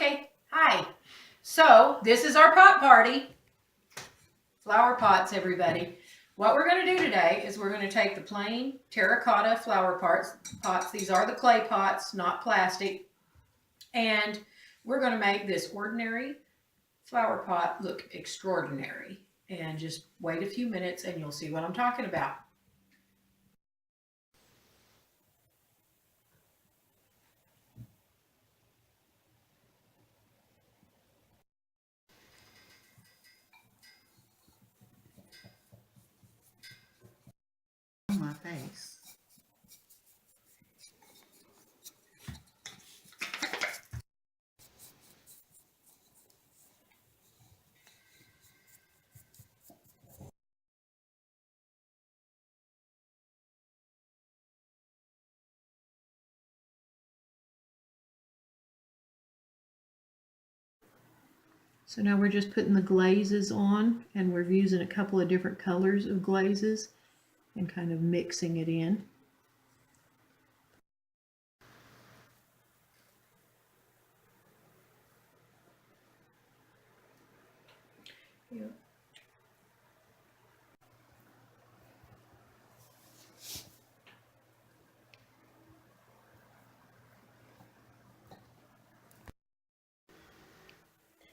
Okay, hi. So this is our pot party. Flower pots, everybody. What we're going to do today is we're going to take the plain terracotta flower pots. These are the clay pots, not plastic. And we're going to make this ordinary flower pot look extraordinary. And just wait a few minutes and you'll see what I'm talking about. My face. So now we're just putting the glazes on, and we're using a couple of different colors of glazes and kind of mixing it in. Yeah.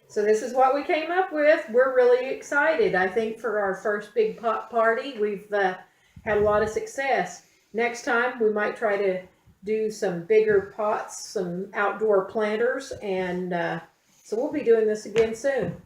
So this is what we came up with. We're really excited. I think for our first big pot party, we've had a lot of success. Next time we might try to do some bigger pots, some outdoor planters, and so we'll be doing this again soon.